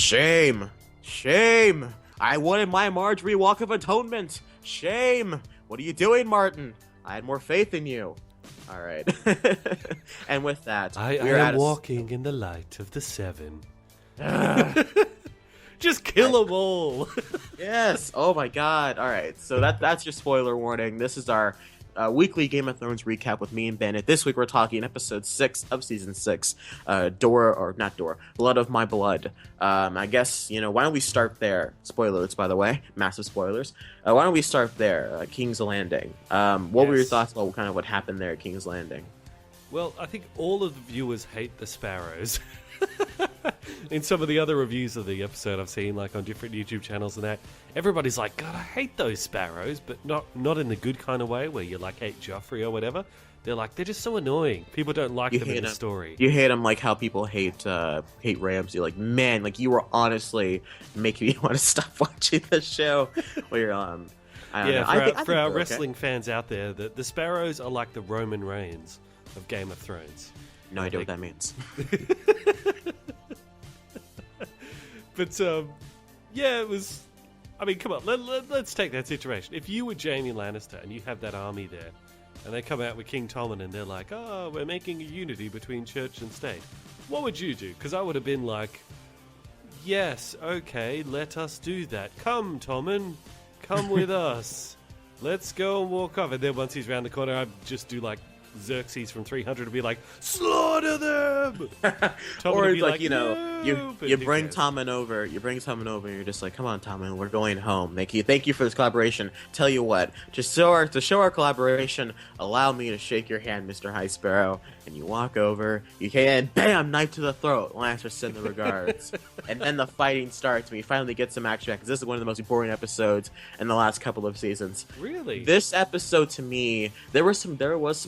Shame! Shame! I wanted my Marjorie Walk of Atonement! Shame! What are you doing, Martin? I had more faith in you. All right. And with that, I am walking in the light of the seven. Just kill them all. Yes. Oh my God. All right. So that's your spoiler warning. This is our weekly Game of Thrones recap with me and Bandit. This week we're talking episode 6 of season 6, Blood of My Blood. I guess, why don't we start there? Spoilers, by the way, massive spoilers. Why don't we start there? King's Landing. What were your thoughts about kind of what happened there at King's Landing? Well, I think all of the viewers hate the sparrows. In some of the other reviews of the episode I've seen, like on different YouTube channels and that, everybody's like, God, I hate those sparrows, but not in the good kind of way where you like hate Joffrey or whatever. They're like, they're just so annoying. People don't like them in the story. You hate them like how people hate Ramsay. Like, man, like you were honestly making me want to stop watching the show. Where you're I don't know. For our wrestling fans out there, the sparrows are like the Roman Reigns of Game of Thrones. No idea what that means. But, it was... I mean, come on, let's take that situation. If you were Jaime Lannister and you have that army there, and they come out with King Tommen and they're like, oh, we're making a unity between church and state, what would you do? Because I would have been like, yes, okay, let us do that. Come, Tommen, come with us. Let's go and walk off. And then once he's around the corner, I'd just do like Xerxes from 300 to be like, slaughter them! Or it's like, you bring Tommen over, and you're just like, come on, Tommen, we're going home. Thank you for this collaboration. Tell you what, to show our collaboration, allow me to shake your hand, Mr. High Sparrow. And you walk over, and bam, knife to the throat. Lannister send the regards. And then the fighting starts, and we finally get some action, because this is one of the most boring episodes in the last couple of seasons. Really? This episode, to me, there was some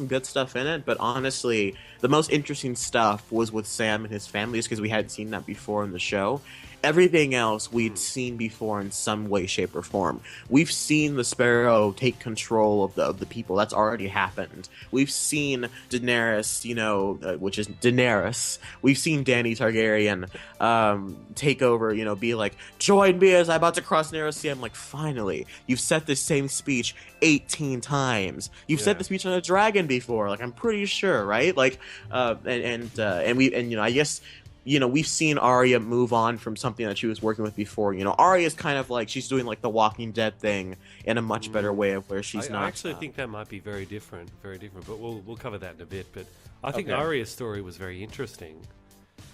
good stuff in it, but honestly, the most interesting stuff was with Sam and his family, just because we hadn't seen that before in the show. Everything else we'd seen before in some way, shape, or form. We've seen the Sparrow take control of the people. That's already happened. We've seen Daenerys, which is Daenerys. We've seen Dany Targaryen take over, be like, join me as I'm about to cross Narrow Sea. I'm like, finally, you've said this same speech 18 times. You've said the speech on a dragon before. Like, I'm pretty sure, right? Like, I guess. We've seen Arya move on from something that she was working with before. Arya's kind of like, she's doing like the Walking Dead thing in a much better way of where she's not. I actually think that might be very different, but we'll cover that in a bit. But I think Arya's story was very interesting.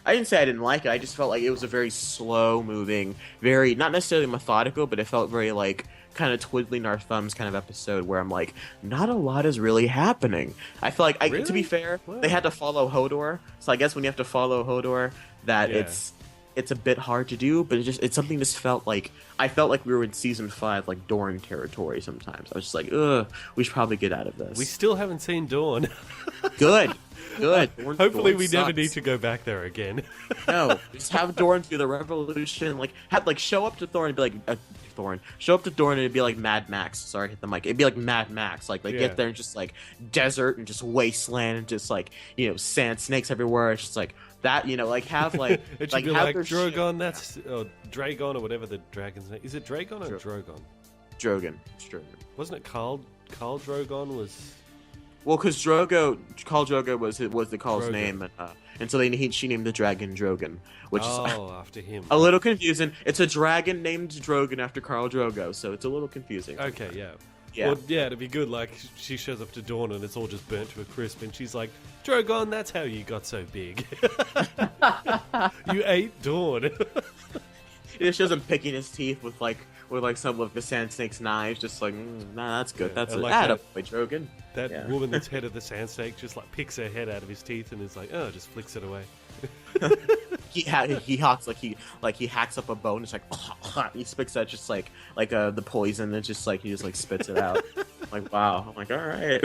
I didn't say I didn't like it. I just felt like it was a very slow moving, very, not necessarily methodical, but it felt very like kind of twiddling our thumbs kind of episode where I'm like, not a lot is really happening. I feel like, to be fair, they had to follow Hodor. So I guess when you have to follow Hodor, that it's a bit hard to do, but it's something just felt like, I felt like we were in season 5, like Dorne territory sometimes. I was just like, we should probably get out of this. We still haven't seen Dorne. Good. Hopefully Dorne we sucks. never need to go back there again. No, just have Dorne do the revolution. Show up to Thorne and be like, show up to Dorne and it'd be like Mad Max. Sorry, hit the mic. It'd be like Mad Max. Like, they get there and just like desert and just wasteland and just like, sand snakes everywhere. It's just like that, like have like, it should be like Drogon, Dragon or whatever the dragon's name. Is it Dragon or Drogon? Drogon. It's Drogon. Wasn't it Khal Drogon was... Well, because Khal Drogo was the Khal's name, and so she named the dragon Drogon, which is after him. A little confusing. It's a dragon named Drogon after Khal Drogo, so it's a little confusing. Okay, yeah. Well, it'd be good. Like, she shows up to Dawn and it's all just burnt to a crisp, and she's like, Drogon, that's how you got so big. You ate Dawn. It shows him picking his teeth with some of the Sand Snake's knives, just like, nah, that's good. That's a Drogon. That woman that's head of the Sand Snake just like picks her head out of his teeth and is like, just flicks it away. he hacks he hacks up a bone. It's like he spits out just like the poison. And just like he just like spits it out. Like, wow. I'm like, all right.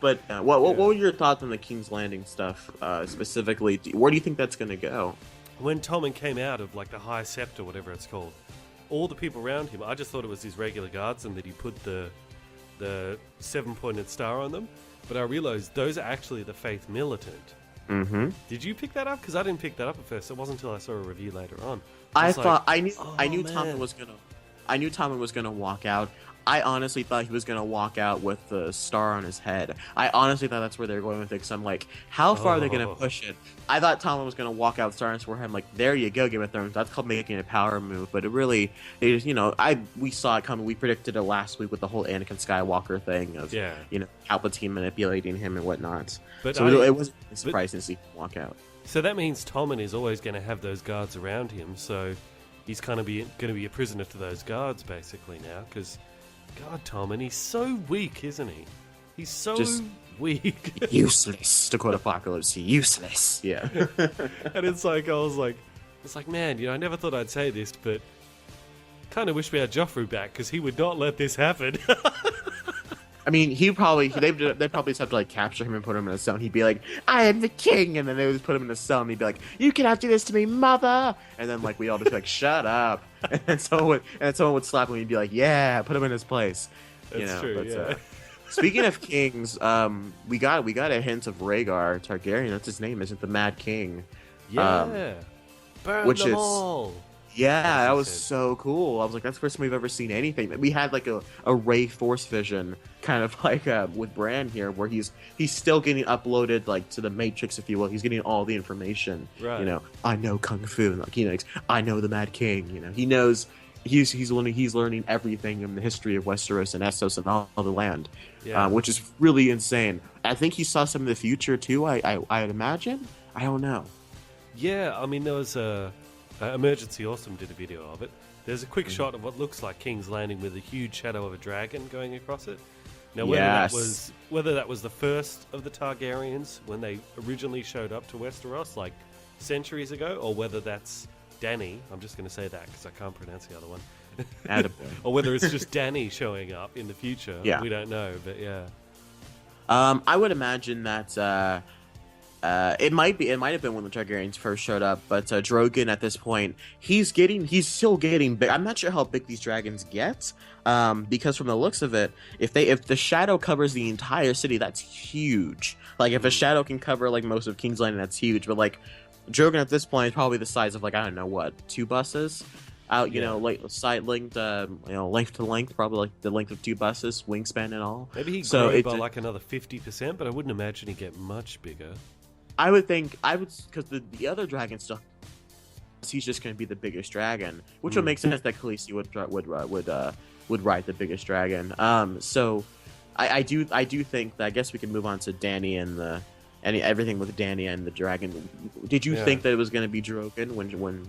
But what were your thoughts on the King's Landing stuff specifically? Where do you think that's gonna go? When Tommen came out of like the High Sept or whatever it's called, all the people around him, I just thought it was his regular guards and that he put the 7-pointed star on them. But I realized those are actually the Faith Militant. Mm-hmm. Did you pick that up? Because I didn't pick that up at first. It wasn't until I saw a review later on. I thought like, I knew man. Tommen was gonna walk out. I honestly thought he was gonna walk out with the star on his head. I honestly thought that's where they were going with it. Because I'm like, how far are they gonna push it? I thought Tommen was gonna walk out, star on his forehead. I'm like, there you go, Game of Thrones. That's called making a power move. But it really, they just, we saw it coming. We predicted it last week with the whole Anakin Skywalker thing of, Palpatine manipulating him and whatnot. But so it wasn't surprising to see him walk out. So that means Tommen is always going to have those guards around him. So he's kind of going to be a prisoner to those guards basically now. Because, God, Tommen, he's so weak, isn't he? He's so weak. Useless, to quote Apocalypse. Useless. Yeah. And it's like, man, I never thought I'd say this, but kind of wish we had Joffrey back because he would not let this happen. I mean, they'd probably just have to like capture him and put him in a cell. And he'd be like, "I am the king," and then they would just put him in a cell, and he'd be like, "You cannot do this to me, mother!" And then like we all just be like, "Shut up!" And someone would slap him, and he'd be like, "Yeah, put him in his place." That's true. Yeah. Speaking of kings, we got a hint of Rhaegar Targaryen. That's his name, isn't the Mad King? Yeah. Burn which them is all. Yeah, that was so cool. I was like, that's the first time we've ever seen anything. We had like a Ray Force vision, kind of like with Bran here, where he's still getting uploaded like to the Matrix, if you will. He's getting all the information. Right. I know Kung Fu, like I know the Mad King. He knows he's learning everything in the history of Westeros and Essos and all the land, which is really insane. I think he saw some of the future too. I'd imagine. I don't know. Yeah, I mean there was Emergency Awesome did a video of it. There's a quick shot of what looks like King's Landing with a huge shadow of a dragon going across it. Now, whether that was the first of the Targaryens when they originally showed up to Westeros, like centuries ago, or whether that's Dany, I'm just going to say that because I can't pronounce the other one, or whether it's just Dany showing up in the future, we don't know. But I would imagine that. It might have been when the Targaryens first showed up, but Drogon at this point, he's still getting big. I'm not sure how big these dragons get, because from the looks of it, if the shadow covers the entire city, that's huge. Like if a shadow can cover like most of King's Landing, that's huge. But like Drogon at this point is probably the size of like, I don't know what, 2 buses out, like side length, length to length, probably like the length of 2 buses, wingspan and all. Maybe he'd grow by like another 50%, but I wouldn't imagine he'd get much bigger. I would because the other dragon stuff, he's just going to be the biggest dragon, which would make sense that Khaleesi would ride the biggest dragon. So I do think that I guess we can move on to Dany and everything with Dany and the dragon. Did you think that it was going to be Drogon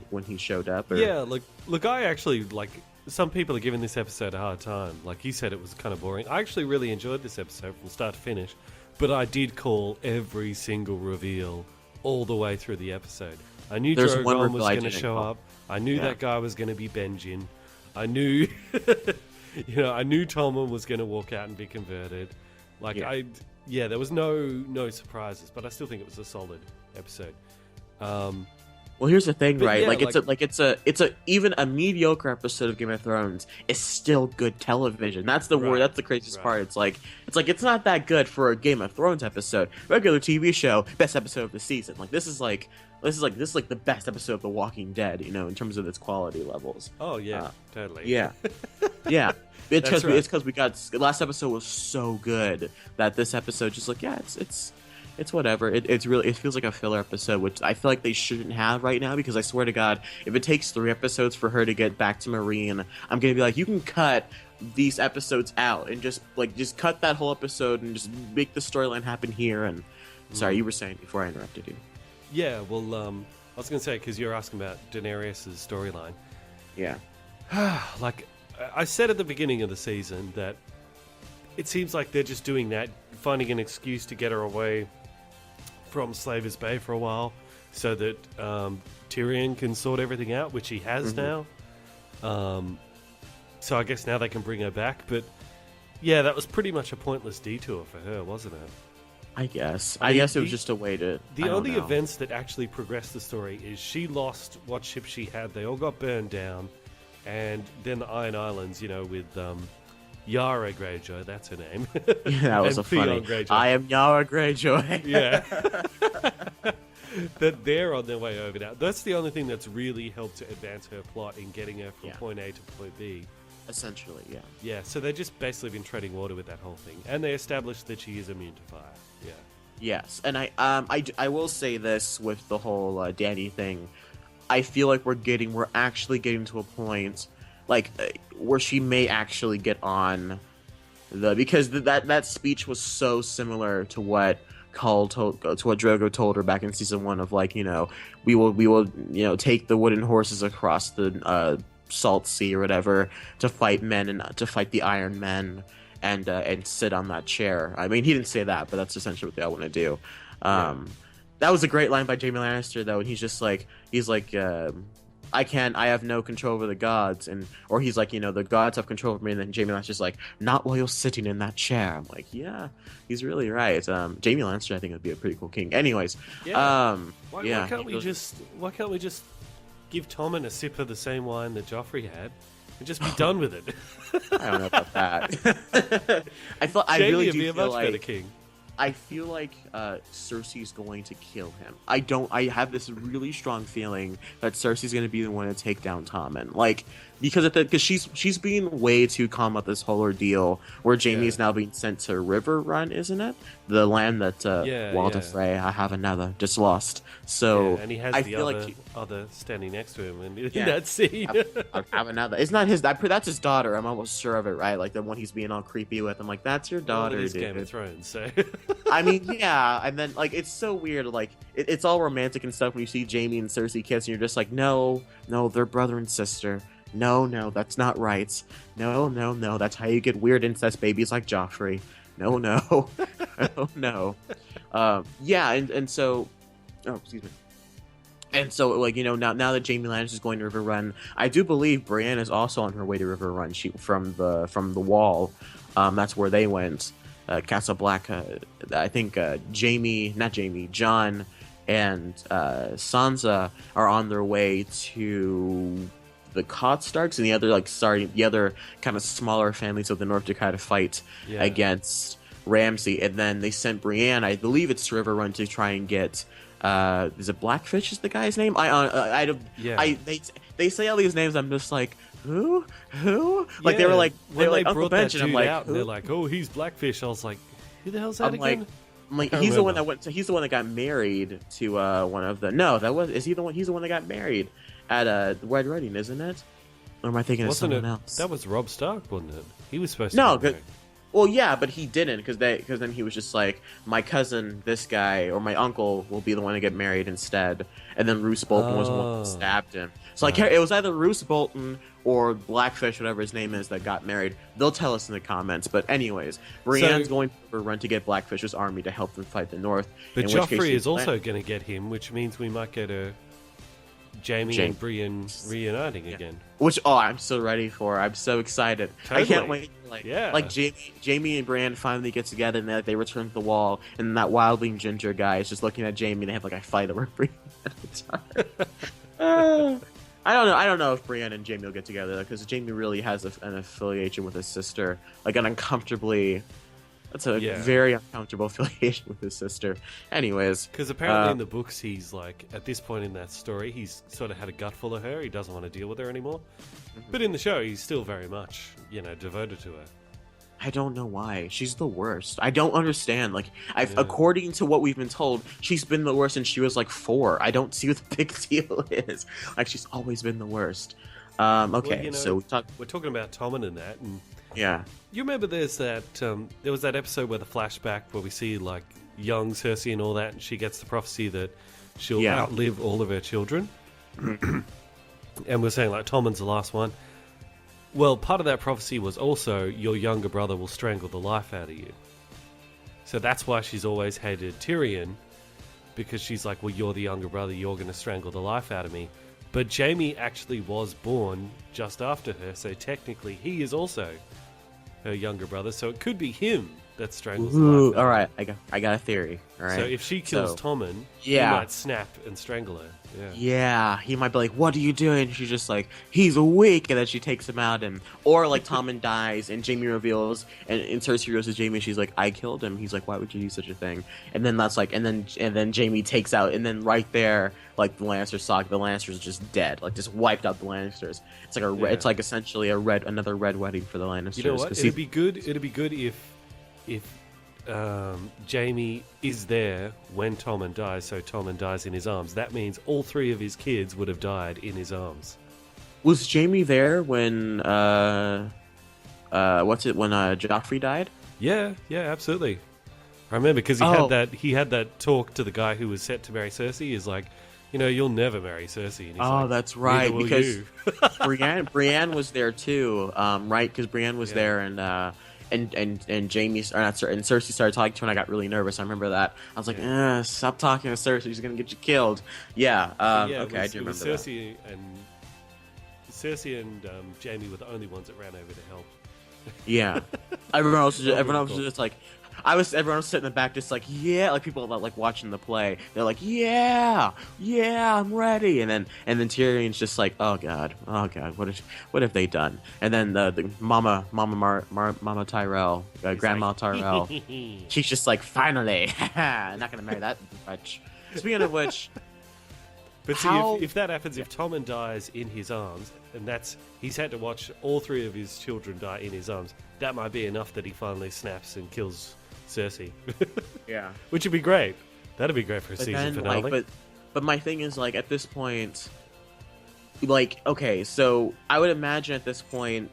when he showed up? Or? Yeah, look, I actually like. Some people are giving this episode a hard time. Like you said, it was kind of boring. I actually really enjoyed this episode from start to finish. But I did call every single reveal all the way through the episode. I knew Drogon was going to show up. I knew that guy was going to be Benjen. I knew, I knew Tommen was going to walk out and be converted. There was no surprises, but I still think it was a solid episode. Well, here's the thing, right? It's even a mediocre episode of Game of Thrones is still good television. That's the word. That's the craziest part. It's it's not that good for a Game of Thrones episode. Regular TV show, best episode of the season. This is the best episode of The Walking Dead. In terms of its quality levels. Oh yeah, totally. Yeah, yeah. It's because we got the last episode was so good that this episode just it's whatever. It feels like a filler episode, which I feel like they shouldn't have right now, because I swear to God, if it takes 3 episodes for her to get back to Marine, I'm gonna be like, you can cut these episodes out and just cut that whole episode and just make the storyline happen here. And sorry, you were saying before I interrupted you. Yeah, well, I was gonna say, because you're asking about Daenerys' storyline. Yeah. Like I said at the beginning of the season, that it seems like they're just doing that, finding an excuse to get her away from Slaver's Bay for a while, so that Tyrion can sort everything out, which he has now. So I guess now they can bring her back. But yeah, that was pretty much a pointless detour for her, wasn't it? I guess it was just a way to... The only events that actually progressed the story is she lost what ship she had. They all got burned down. And then the Iron Islands, with... Yara Greyjoy, that's her name. Yeah, that was a funny. Greyjoy. I am Yara Greyjoy. Yeah. that they're on their way over now. That's the only thing that's really helped to advance her plot in getting her from Yeah. point A to point B. Essentially, yeah. Yeah, so they've just basically been treading water with that whole thing, and they established that she is immune to fire. Yeah. Yes, and I will say this with the whole Danny thing. I feel like we're actually getting to a point like where she may actually get on because that speech was so similar to what Drogo told her back in season 1 of like, we will take the wooden horses across the salt sea or whatever to fight men and to fight the Iron Men and sit on that chair. I mean, he didn't say that, but that's essentially what they all want to do. That was a great line by Jaime Lannister, though, and he's like, I have no control over the gods, or he's like, the gods have control over me, and then Jaime Lannister's like, not while you're sitting in that chair. I'm like, yeah, he's really right. Jaime Lannister, I think, would be a pretty cool king. Anyways, why can't we just give Tommen a sip of the same wine that Joffrey had and just be done with it? I don't know about that. I Jaime really would do be a feel much like better king. I feel like Cersei's going to kill him. I have this really strong feeling that Cersei's going to be the one to take down Tommen. Like, because she's being way too calm about this whole ordeal where Jaime is now being sent to River Run, isn't it? The land that Walder Frey, I have another, just lost. So and he has I the feel other standing next to him in that scene. I have another. It's not his. That's his daughter. I'm almost sure of it, right? Like the one he's being all creepy with. I'm like, that's your daughter, well, it is dude. Game of Thrones, so. I mean, yeah, and then like it's so weird. Like it's all romantic and stuff when you see Jaime and Cersei kiss, and you're just like, no, they're brother and sister. No, that's not right. No, that's how you get weird incest babies like Joffrey. No, no. Yeah, and so, excuse me. And so, like, now that Jaime Lannister is going to River Run, I do believe Brienne is also on her way to River Run. She from the Wall. That's where they went. Castle Black. I think Jon and Sansa are on their way to the Kotstarks and the other kind of smaller families of the North Dakota fight against Ramsay, and then they sent Brienne, I believe it's to River Run, to try and get is it Blackfish is the guy's name? They say all these names, I'm just like, who? Like they were like Uncle Bench, and I'm like, out, and they're like, oh, he's Blackfish. I was like, who the hell's that again? I'm like, he's the one that went. So he's the one that got married to one of the. No, is he the one? He's the one that got married at the Red Wedding, isn't it? Or am I thinking of someone else? That was Robb Stark, wasn't it? He was supposed to. No, well, yeah, but he didn't because then he was just like, my cousin, this guy, or my uncle will be the one to get married instead, and then Roose Bolton was the one who stabbed him. So like, it was either Roose Bolton or Blackfish, whatever his name is, that got married. They'll tell us in the comments. But anyways, Brienne's going to run to get Blackfish's army to help them fight the North. But Joffrey is also going to get him, which means we might get a Jaime and Brienne reuniting again. Which, I'm so ready for. I'm so excited. Totally. I can't wait. Like Jaime and Brienne finally get together and they return to the Wall, and that wildling ginger guy is just looking at Jaime and they have like a fight over Brienne at the time. I don't know if Brienne and Jaime will get together because Jaime really has an affiliation with his sister, like an uncomfortably. That's a very uncomfortable affiliation with his sister. Anyways, because apparently in the books he's like, at this point in that story, he's sort of had a gut full of her. He doesn't want to deal with her anymore. But in the show, he's still very much, devoted to her. I don't know why. She's the worst. I don't understand. Like, according to what we've been told, she's been the worst since she was like 4. I don't see what the big deal is. Like, she's always been the worst. Okay, well, so we're talking about Tommen and that, and yeah. You remember there was that episode where the flashback where we see like young Cersei and all that, and she gets the prophecy that she'll outlive all of her children. And we're saying like Tommen's the last one. Well, part of that prophecy was also your younger brother will strangle the life out of you. So that's why she's always hated Tyrion, because she's like, well, you're the younger brother, you're going to strangle the life out of me. But Jaime actually was born just after her, so technically he is also her younger brother, so it could be him that strangles the Ooh, life out all of right, her. I got a theory. All right. So if she kills Tommen, he yeah. might snap and strangle her. Yeah. Yeah, he might be like, "What are you doing?" And she's just like, "He's weak," and then she takes him out, and or like Tommen dies, and Jaime reveals, and Cersei reveals to Jaime, she's like, "I killed him." He's like, "Why would you do such a thing?" And then that's like, and then Jaime takes out, and then right there, like the Lannisters saga, the Lannisters just dead, like just wiped out the Lannisters. It's like it's like essentially another red wedding for the Lannisters. You know what? It'd be good. It'd be good if Jaime is there when Tommen dies, so Tommen dies in his arms. That means all three of his kids would have died in his arms. Was Jaime there when when Joffrey died? Yeah, absolutely. I remember because he had that talk to the guy who was set to marry Cersei. He's like, you'll never marry Cersei. And he's like, that's right, because Brienne was there too, right? Because Brienne was there, and Jaime or not, and Cersei started talking to her, and I got really nervous. I remember that. I was like, stop talking to Cersei. She's gonna get you killed. Yeah. Okay, I do remember Cersei that. Cersei and Jaime were the only ones that ran over to help. Yeah. Everyone else was just like, everyone was sitting in the back just like, yeah, like people that like watching the play. They're like, yeah, I'm ready. And then Tyrion's just like, oh god, what have they done? And then the Mama Tyrell, Grandma Tyrell, she's just like, finally, not gonna marry that much. Speaking of which. But see, if that happens, if Tommen dies in his arms, and he's had to watch all three of his children die in his arms, that might be enough that he finally snaps and kills Cersei. Yeah. Which would be great. That'd be great for a season finale. But my thing is, like, at this point, like, okay, so I would imagine at this point,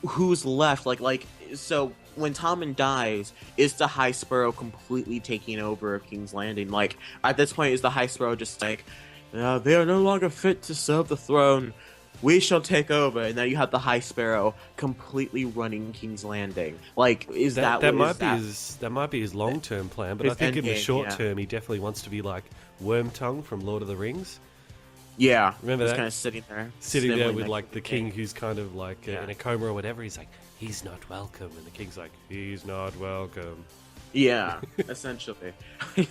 who's left? Like, so when Tommen dies, is the High Sparrow completely taking over of King's Landing? Like, at this point, is the High Sparrow just like, they are no longer fit to serve the throne, we shall take over, and now you have the High Sparrow completely running King's Landing? Like, that might be his long-term plan, but I think in the short term, he definitely wants to be like Wormtongue from Lord of the Rings. Yeah, remember that? Kind of sitting there with like the king who's kind of like in a coma or whatever. He's like, he's not welcome, and the king's like, he's not welcome. Yeah, essentially.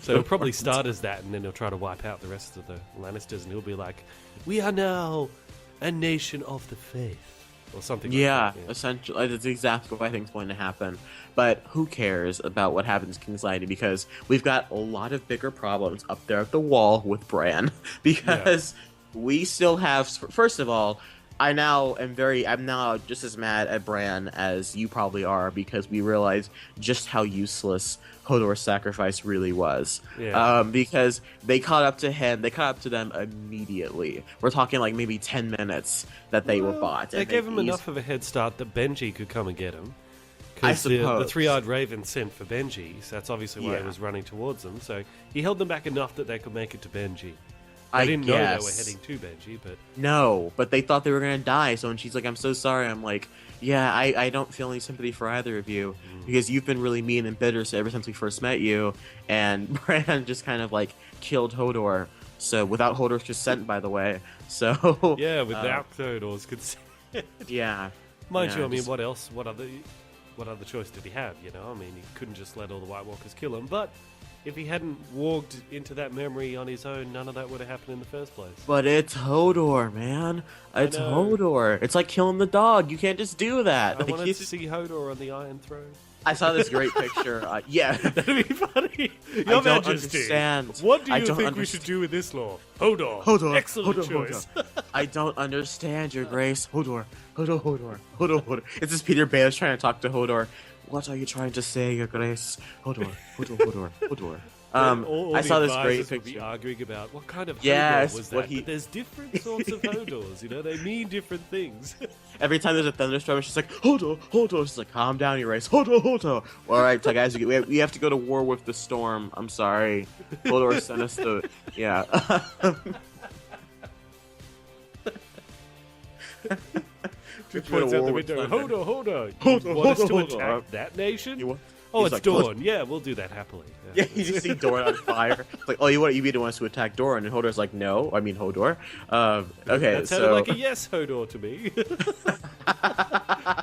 So he'll probably start as that, and then he'll try to wipe out the rest of the Lannisters, and he'll be like, we are now a nation of the faith, or something like that. Yeah, essentially. That's exactly what I think is going to happen. But who cares about what happens in King's Landing, because we've got a lot of bigger problems up there at the wall with Bran, because we still have, first of all, I'm now just as mad at Bran as you probably are, because we realize just how useless Hodor's sacrifice really was. Yeah. Because they caught up to them immediately. We're talking like maybe 10 minutes that they were bought. They gave him enough of a head start that Benji could come and get him. I suppose. The three-eyed raven sent for Benji, so that's obviously why he was running towards them. So he held them back enough that they could make it to Benji. I didn't know they were heading to Benji, but... No, but they thought they were going to die, so when she's like, I'm so sorry, I'm like, yeah, I don't feel any sympathy for either of you, because you've been really mean and bitter ever since we first met you, and Bran just kind of, like, killed Hodor, so without Hodor's consent, by the way, so... Yeah, without Hodor's consent. Yeah. Mind you, I mean, what else? What other choice did he have, you know? I mean, he couldn't just let all the White Walkers kill him, but... If he hadn't walked into that memory on his own, none of that would have happened in the first place. But it's Hodor, man. It's Hodor. It's like killing the dog. You can't just do that. I wanted to see Hodor on the Iron Throne. I saw this great picture. Yeah. That'd be funny. Your Majesty, what do you think we should do with this law? Hodor. Excellent choice. I don't understand, Your Grace. Hodor. It's just Peter Baelish trying to talk to Hodor. What are you trying to say, Your Grace? Hodor. I saw this great picture. Be arguing about what kind of Hodor was that. But there's different sorts of Hodors, you know? They mean different things. Every time there's a thunderstorm, she's like, Hodor. She's like, calm down, Your Grace. Hodor. All right, guys, we have to go to war with the storm. I'm sorry. Hodor sent us to... Yeah. Points out the window. Hodor. You want us to attack that nation? Oh, it's Dorne. Yeah, we'll do that happily. Yeah, you just see Dorne on fire. It's like, oh, you want us to attack Dorne? And Hodor's like, no. I mean, Hodor. Okay, that sounded like a yes, Hodor, to me.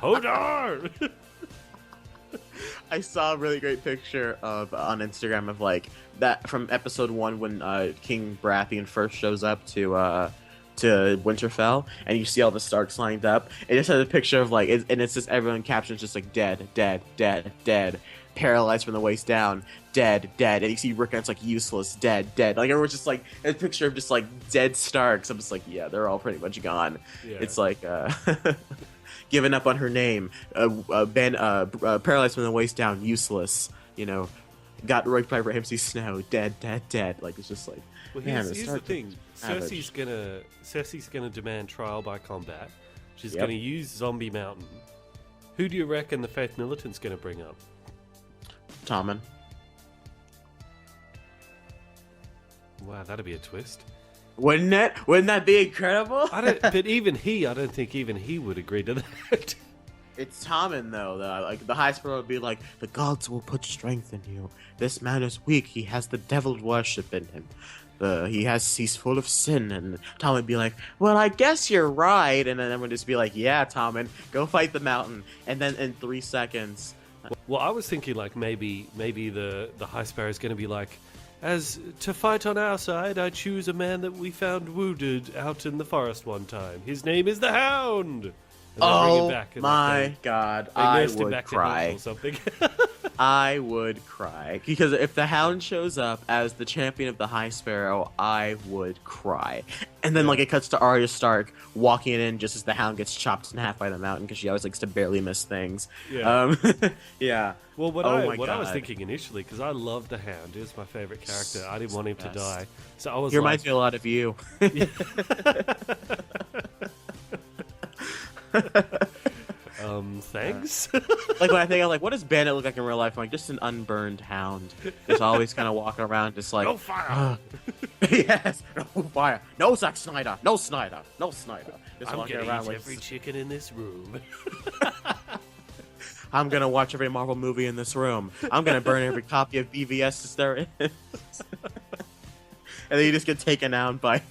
Hodor! I saw a really great picture of on Instagram of like that from episode 1 when King Baratheon first shows up to Winterfell, and you see all the Starks lined up. It just has a picture of like, and it's just everyone captions just like dead, dead, dead, dead, paralyzed from the waist down, dead, dead, and you see Rickon, it's like useless, dead, dead. Like everyone's just like a picture of just like dead Starks. I'm just like, yeah, they're all pretty much gone. Yeah. It's like giving up on her name, paralyzed from the waist down, useless. You know, got raped by Ramsay Snow, dead, dead, dead. Like it's just like. Well, here's the thing. Cersei's gonna demand trial by combat. She's gonna use Zombie Mountain. Who do you reckon the Faith Militant's gonna bring up? Tommen. Wow, that'd be a twist. Wouldn't it? Wouldn't that be incredible? But even he, I don't think even he would agree to that. It's Tommen though. Like the High Sparrow would be like, the gods will put strength in you. This man is weak. He has the devil worship in him. He's full of sin, and Tommen would be like, well, I guess you're right, and then would just be like, yeah, Tommen, go fight the mountain, and then in 3 seconds. Well, I was thinking like maybe the High Sparrow is going to be like, as to fight on our side, I choose a man that we found wounded out in the forest one time. His name is the Hound. Oh my god, I would cry. Or something. I would cry. Because if the Hound shows up as the champion of the High Sparrow, I would cry. And then like it cuts to Arya Stark walking in just as the Hound gets chopped in half by the mountain because she always likes to barely miss things. Yeah. Yeah. Well, what I was thinking initially, because I love the Hound, he was my favorite character. I didn't want him to die. So I was he reminds me a lot of you. Thanks. Like when I think of like, what does Bandit look like in real life? I'm like, just an unburned hound. Just always kind of walking around, just like no fire. Yes, no fire. No Zack Snyder. No Snyder. No Snyder. Just I'm walking gonna around eat like every chicken in this room. I'm gonna watch every Marvel movie in this room. I'm gonna burn every copy of BVS there is. And then you just get taken down by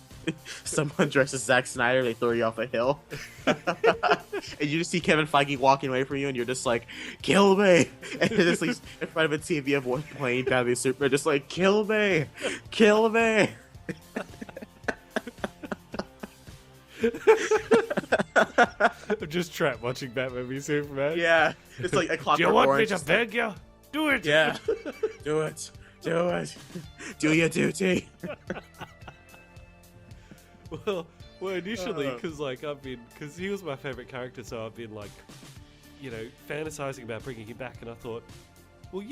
someone dressed as Zack Snyder. They throw you off a hill. And you just see Kevin Feige walking away from you, and you're just like, kill me. And just like in front of a TV of one playing Batman Superman, just like, kill me. Kill me. I'm just trapped watching Batman v Superman. Yeah. It's like a Clockwork Do you want Orange, me to beg you? Do it. Yeah. Do it. Do it. Do your duty. Well, initially, because he was my favorite character, so I've been like, fantasizing about bringing him back, and I thought, well,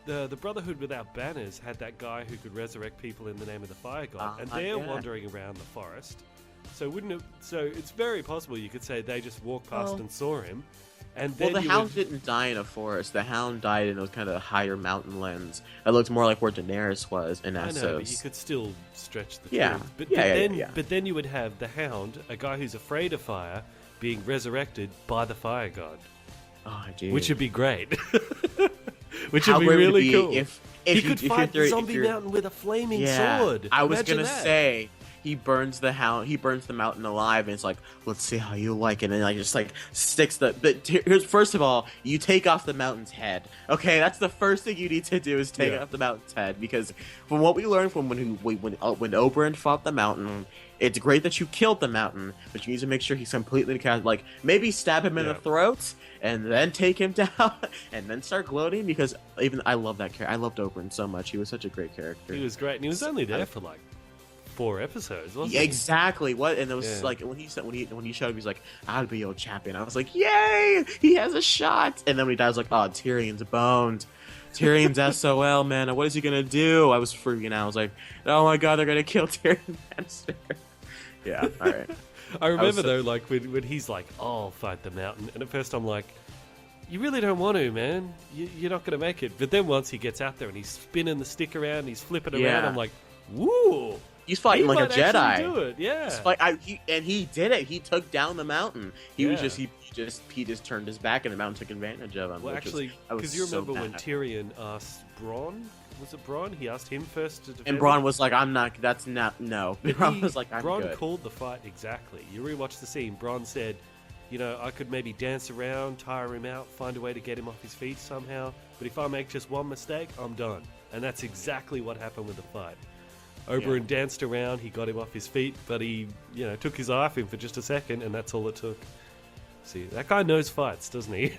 the Brotherhood Without Banners had that guy who could resurrect people in the name of the Fire God, and they're wandering around the forest. So it's very possible you could say they just walked past and saw him. And then the Hound didn't die in a forest. The Hound died in those kind of higher mountain lands. It looked more like where Daenerys was in Essos. I know, but you could still stretch the truth. But then you would have the Hound, a guy who's afraid of fire, being resurrected by the Fire God. Oh, dude. Which would be great. Which would be really cool. If he could fight the zombie mountain with a flaming sword. I was going to say... He burns the mountain alive, and it's like, let's see how you like it, and like just like sticks the. But here's first of all, you take off the mountain's head. Okay, that's the first thing you need to do is take off the mountain's head, because from what we learned from when Oberyn fought the mountain, it's great that you killed the mountain, but you need to make sure he's completely like maybe stab him in the throat and then take him down and then start gloating, because even I love that character. I loved Oberyn so much. He was such a great character. He was great, and he was only there for like 4 episodes, wasn't he? Exactly. What? And it was like when he showed up, he's like, "I'll be your champion." I was like, "Yay! He has a shot!" And then when he died, I was like, "Oh, Tyrion's boned. Tyrion's SOL, man. What is he gonna do?" I was freaking out. I was like, "Oh my god, they're gonna kill Tyrion Lannister." Yeah. All right. I remember though, like when he's like, "I'll fight the mountain," and at first I'm like, you really don't want to, man. You're not gonna make it. But then once he gets out there and he's spinning the stick around, and he's flipping around, I'm like, woo. He's fighting like a Jedi. Do it, yeah. He did it. He took down the mountain. He just turned his back, and the mountain took advantage of him. Well, actually, because you remember when Tyrion asked Bronn, was it Bronn? He asked him first to defend. And Bronn was like, "I'm not. That's not. No." Bronn was like, "I'm Bronn good." called the fight exactly. You rewatch the scene. Bronn said, I could maybe dance around, tire him out, find a way to get him off his feet somehow. But if I make just one mistake, I'm done. And that's exactly what happened with the fight. Oberyn danced around, he got him off his feet, but he, took his eye off him for just a second, and that's all it took. See, that guy knows fights, doesn't he?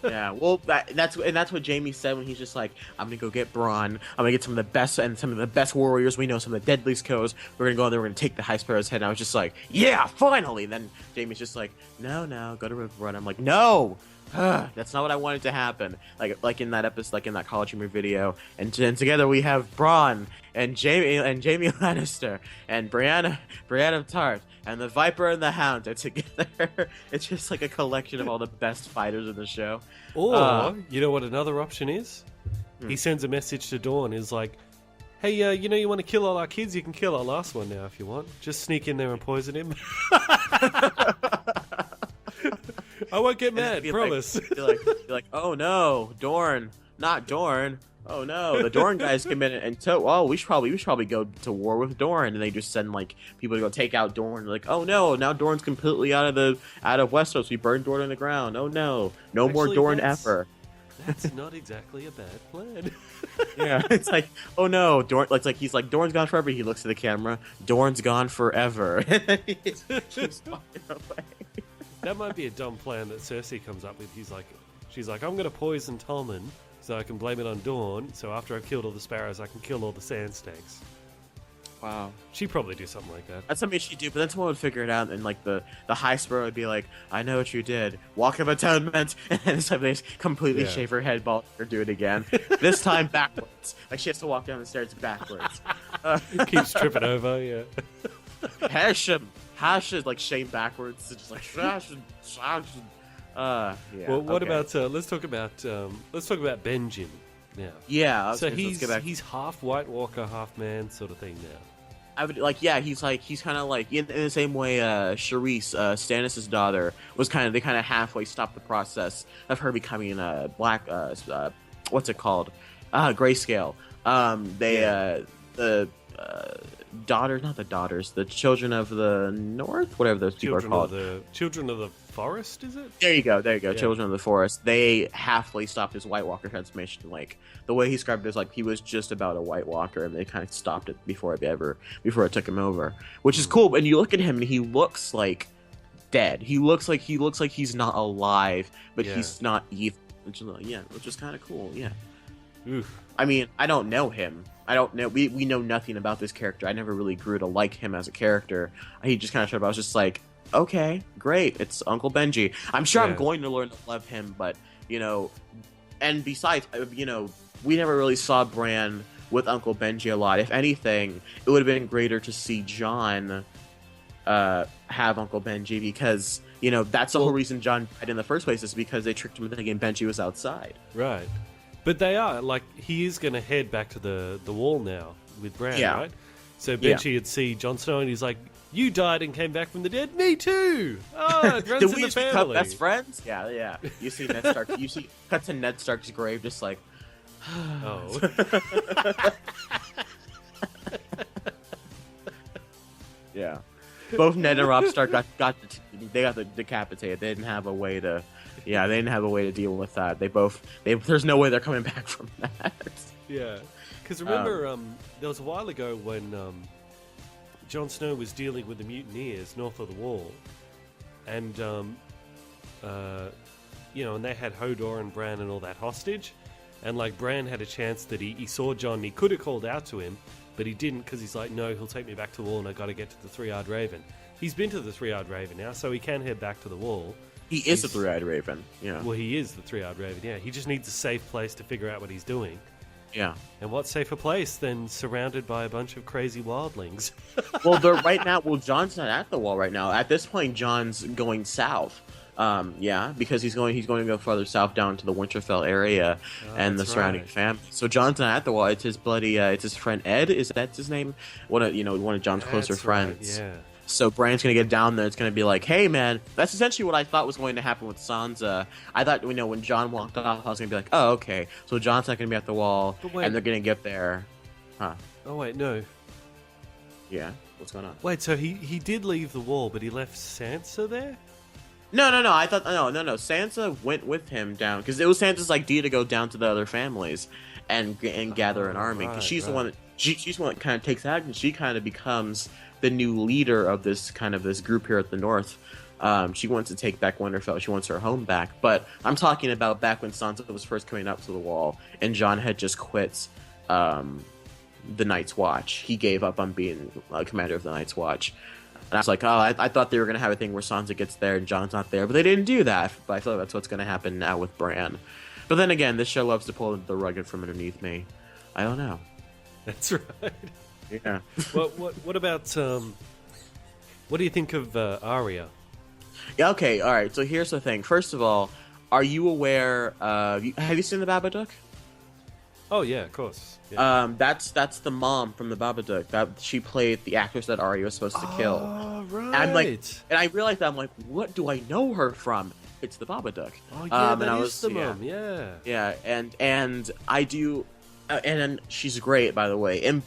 Yeah, well, that's what Jaime said when he's just like, I'm gonna go get Bronn. I'm gonna get some of the best warriors we know, some of the deadliest codes. We're gonna go in there. We're gonna take the High Sparrow's head. And I was just like, yeah, finally. And then Jaime's just like, no, go to Riverrun. I'm like, no. That's not what I wanted to happen. Like in that episode, like in that college humor video, and together we have Bronn and Jaime Lannister and Brienne of Tart and the Viper and the Hound are together. It's just like a collection of all the best fighters in the show. Or you know what another option is? He sends a message to Dawn. Is like, hey, you want to kill all our kids? You can kill our last one now if you want. Just sneak in there and poison him. I won't get mad, promise. You're like, oh no, Dorne, not Dorne. Oh no, the Dorne guys come in and we should probably go to war with Dorne, and they just send like people to go take out Dorne. Like, oh no, now Dorne's completely out of Westeros. We burned Dorne on the ground. Oh no, more Dorne ever. That's not exactly a bad plan. Yeah, it's like, oh no, Dorne. It's like he's like, Dorne's gone forever. He looks at the camera. Dorne's gone forever. Keeps walking away. That might be a dumb plan that Cersei comes up with. She's like, I'm going to poison Tommen so I can blame it on Dawn. So after I've killed all the sparrows, I can kill all the sand snakes. Wow. She'd probably do something like that. That's something she'd do, but then someone would figure it out, and like the High Sparrow would be like, I know what you did. Walk of atonement, and then somebody completely shave her head bald or do it again. This time backwards. Like she has to walk down the stairs backwards. Keeps tripping over, yeah. Hash is like shame backwards. It's just like yeah. Well, what about let's talk about Benjen now. Yeah. So he's half White Walker, half man sort of thing now. I would he's kind of like in the same way Charisse, Stannis' daughter, was they kind of halfway stopped the process of her becoming a black what's it called, grayscale. The children of the North, whatever those people are called. Children of the Forest, is it? There you go. Yeah. Children of the Forest. They halfway stopped his White Walker transformation. Like the way he described it is like he was just about a White Walker, and they kind of stopped it before it took him over, which is cool. And you look at him, and he looks like dead. He looks like he's not alive, but he's not evil. Which is kind of cool. Yeah. Oof. I mean, I don't know him. I don't know. We know nothing about this character. I never really grew to like him as a character. He just kind of showed up. I was just like, okay, great. It's Uncle Benji. I'm sure I'm going to learn to love him, but, and besides, we never really saw Bran with Uncle Benji a lot. If anything, it would have been greater to see Jon have Uncle Benji because, that's the whole reason Jon died in the first place is because they tricked him into thinking Benji was outside. Right. But they are, he is going to head back to the wall now with Bran, right? So Benji would see Jon Snow and he's like, you died and came back from the dead? Me too! Oh, it runs Did in we the just family. become best friends? Yeah. You see Ned Stark, cut to Ned Stark's grave just like, oh. Yeah. Both Ned and Robb Stark got decapitated. They didn't have a way to deal with that. There's no way they're coming back from that. Yeah. Because remember, there was a while ago when Jon Snow was dealing with the mutineers north of the Wall, and and they had Hodor and Bran and all that hostage, and Bran had a chance that he saw Jon, and he could have called out to him, but he didn't because he's like, no, he'll take me back to the Wall, and I got to get to the Three-Eyed Raven. He's been to the Three-Eyed Raven now, so he can head back to the Wall. He's the Three-Eyed Raven. Yeah. Well, he is the Three-Eyed Raven. Yeah. He just needs a safe place to figure out what he's doing. Yeah. And what safer place than surrounded by a bunch of crazy wildlings? Well, Jon's not at the Wall right now. At this point, Jon's going south. Because he's going to go farther south down to the Winterfell area and the surrounding family. So Jon's not at the Wall. It's his it's his friend Ed. Is that his name? One of Jon's closer friends. Yeah. So Bran's going to get down there. It's going to be like, hey, man, that's essentially what I thought was going to happen with Sansa. I thought, when Jon walked off, I was going to be like, oh, okay. So Jon's not going to be at the Wall, and they're going to get there. Huh. Oh, wait, no. Yeah? What's going on? Wait, so he did leave the Wall, but he left Sansa there? No. I thought no. Sansa went with him down because it was Sansa's idea to go down to the other families and gather an army because she's the one that she's the one that kind of takes action. She kind of becomes the new leader of this group here at the North. She wants to take back Winterfell. She wants her home back. But I'm talking about back when Sansa was first coming up to the Wall and Jon had just quit the Night's Watch. He gave up on being commander of the Night's Watch. And I was like, oh, I thought they were going to have a thing where Sansa gets there and Jon's not there. But they didn't do that. But I feel like that's what's going to happen now with Bran. But then again, this show loves to pull the rug from underneath me. I don't know. That's right. Yeah. What about... what do you think of Arya? Yeah, okay, alright. So here's the thing. First of all, are you aware... have you seen the Babadook? Oh, yeah, of course. Yeah. That's the mom from the Babadook. That she played the actress that Arya was supposed to kill. Oh, right. And I realized that I'm like, what do I know her from? It's the Babadook. Oh, yeah, that is the mom. Yeah. Yeah, and I do, and she's great, by the way. In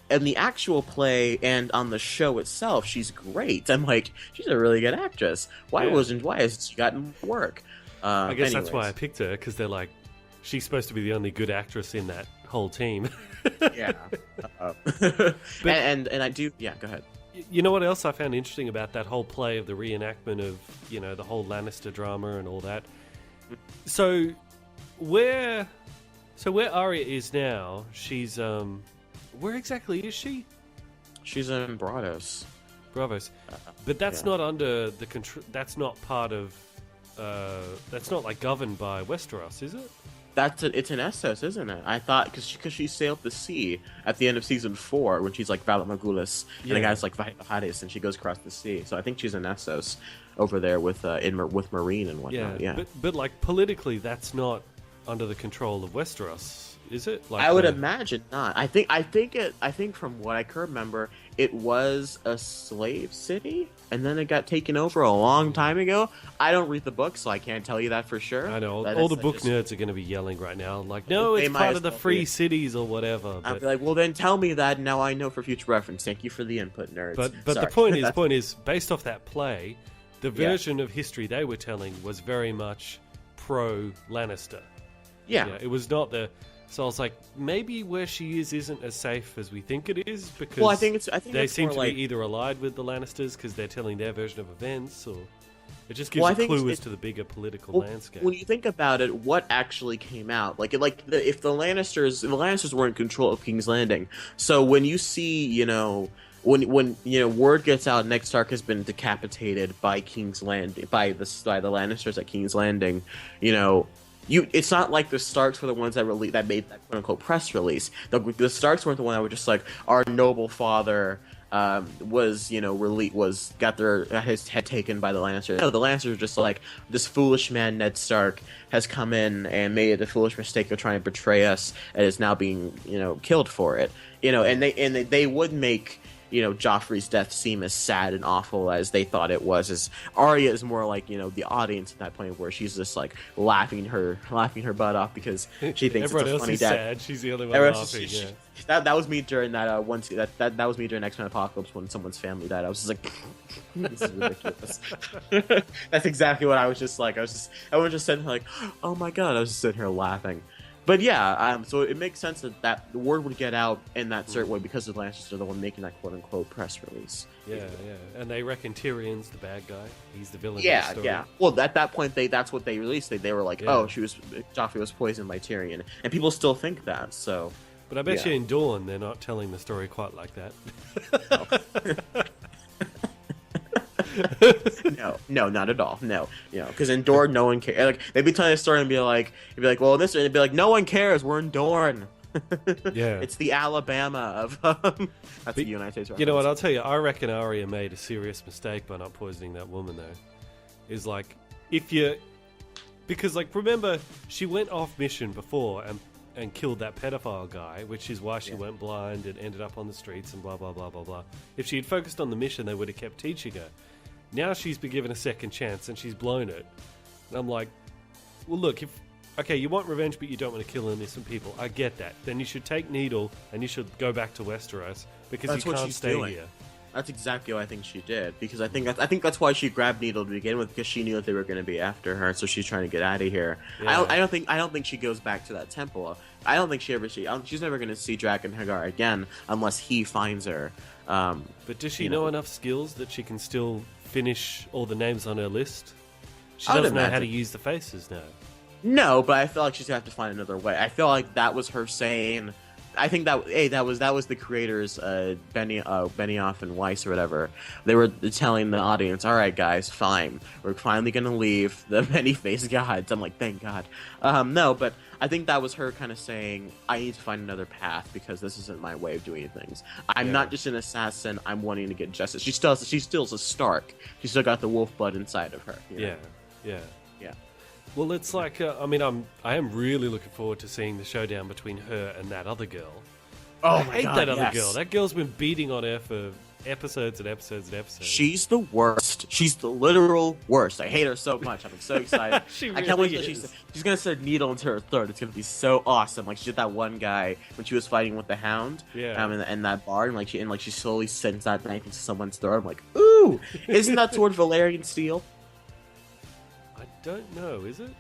the actual play and on the show itself, she's great. I'm like, she's a really good actress. Why hasn't she gotten work? I guess that's why I picked her, because they're like, she's supposed to be the only good actress in that whole team. Yeah. And I do... Yeah, go ahead. You know what else I found interesting about that whole play of the reenactment of, the whole Lannister drama and all that? So where Arya is now, she's... where exactly is she? She's in Bravos. But that's not under the control... That's not part of... that's not, governed by Westeros, is it? It's in Essos, isn't it? I thought because she sailed the sea at the end of season 4 when she's like Valar Morghulis and the guy's like Hadis and she goes across the sea. So I think she's in Essos over there with Marine and whatnot. Yeah. But politically, that's not under the control of Westeros, is it? I would imagine not. I think from what I can remember, it was a slave city, and then it got taken over a long time ago. I don't read the book, so I can't tell you that for sure. I know all the book nerds are going to be yelling right now, like, no, it's part of the free cities or whatever. I'll be like, well, then tell me that. Now I know for future reference. Thank you for the input, nerds. But the point is, based off that play, the version of history they were telling was very much pro Lannister. Yeah, it was not the. So I was like, maybe where she isn't as safe as we think it is, because I think they it's seem more to be either allied with the Lannisters because they're telling their version of events, or it just gives a clue as to the bigger political landscape. When you think about it, what actually came out, if the Lannisters were in control of King's Landing, so when you see, when word gets out Ned Stark has been decapitated by King's Landing by the Lannisters at King's Landing, it's not like the Starks were the ones that made that quote unquote press release. The Starks weren't the one that were just like, our noble father got his head taken by the Lannisters. No, the Lannisters were just like, this foolish man Ned Stark has come in and made the foolish mistake of trying to betray us and is now being killed for it. And they would make Joffrey's death seem as sad and awful as they thought it was. As Arya is more like the audience at that point, where she's just like laughing her butt off because she thinks it's a funny death. Sad. She's the only one laughing. That was me during that that was me during X-Men Apocalypse when someone's family died. I was just like, this is ridiculous. That's exactly what I was just like. I was just sitting here like, oh my god. I was just sitting here laughing. But yeah, so it makes sense that the word would get out in that certain way because the Lannisters are the one making that quote-unquote press release. Yeah. And they reckon Tyrion's the bad guy. He's the villain of the story. Yeah. Well, at that point, that's what they released. They were like, Joffrey was poisoned by Tyrion. And people still think that, so... But I bet you in Dawn, they're not telling the story quite like that. No, not at all. No, because in Dorne, no one cares. Like they'd be telling a story and be like, well, this, and it'd be like, no one cares. We're in Dorne. Yeah, it's the Alabama of that's the United States. You know what? I'll tell you. I reckon Arya made a serious mistake by not poisoning that woman. Though, is like because remember she went off mission before and killed that pedophile guy, which is why she went blind and ended up on the streets and blah blah blah blah blah. If she had focused on the mission, they would have kept teaching her. Now she's been given a second chance and she's blown it. And I'm like, well, look, you want revenge, but you don't want to kill innocent people. I get that. Then you should take Needle and you should go back to Westeros because you can't stay here. That's exactly what I think she did, because I think that's why she grabbed Needle to begin with, because she knew that they were going to be after her, so she's trying to get out of here. Yeah. I don't think she goes back to that temple. I don't think she's never going to see Dragon Hagar again unless he finds her. But does she know enough skills that she can still finish all the names on her list? She I would doesn't know how to imagine. use the faces now. No, but I feel like she's gonna have to find another way. I feel like that was her saying. I think that was the creators, Benioff and Weiss or whatever. They were telling the audience, "All right, guys, fine, we're finally gonna leave the many-faced gods." I'm like, thank God. No, but I think that was her kind of saying, "I need to find another path because this isn't my way of doing things. I'm not just an assassin. I'm wanting to get justice." She's still a Stark. She's still got the wolf blood inside of her. You know? Yeah. Yeah. Well, it's like I am really looking forward to seeing the showdown between her and that other girl. Oh I my hate God, that other yes. girl. That girl's been beating on her for episodes and episodes and episodes. She's the worst. She's the literal worst. I hate her so much. I'm so excited. She I can't wait really till is. she's gonna set a needle into her throat. It's gonna be so awesome. Like she did that one guy when she was fighting with the Hound. Yeah. In that bar, and she slowly sends that knife into someone's throat. I'm like, ooh, isn't that sword Valerian steel? I don't know, is it?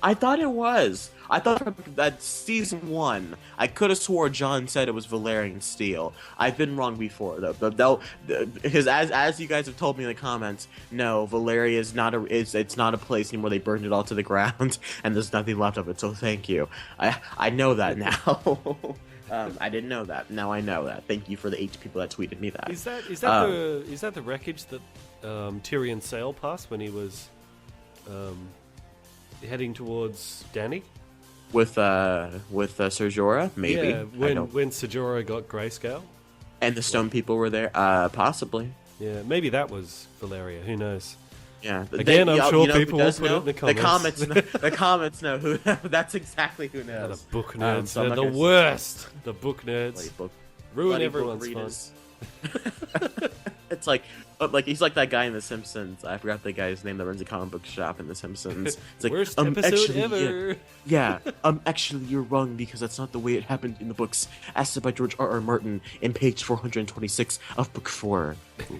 I thought it was. I thought from that season 1, I could have swore John said it was Valerian steel. I've been wrong before though. Because as you guys have told me in the comments, no, Valeria is not it's not a place anymore. They burned it all to the ground, and there's nothing left of it. So thank you. I know that now. I didn't know that. Now I know that. Thank you for the 8 people that tweeted me that. Is that the wreckage that Tyrion sailed past when he was heading towards Dany? With Ser Jorah, maybe. Yeah, when Ser Jorah got grayscale. And the stone people were there, possibly. Yeah, maybe that was Valeria. Who knows? Yeah. Again, I'm sure who people will does put know? it in the comments. The comments know who. That's exactly who Yeah, the knows. book nerds. So I'm They're not the gonna worst. The book nerds. Bloody book. Ruin bloody everyone's book fun. readers. It's like he's like that guy in The Simpsons. I forgot the guy's name that runs a comic book shop in The Simpsons. It's like, Worst episode actually, ever. Yeah. Actually, you're wrong because that's not the way it happened in the books. As said by George R.R. Martin in page 426 of book 4.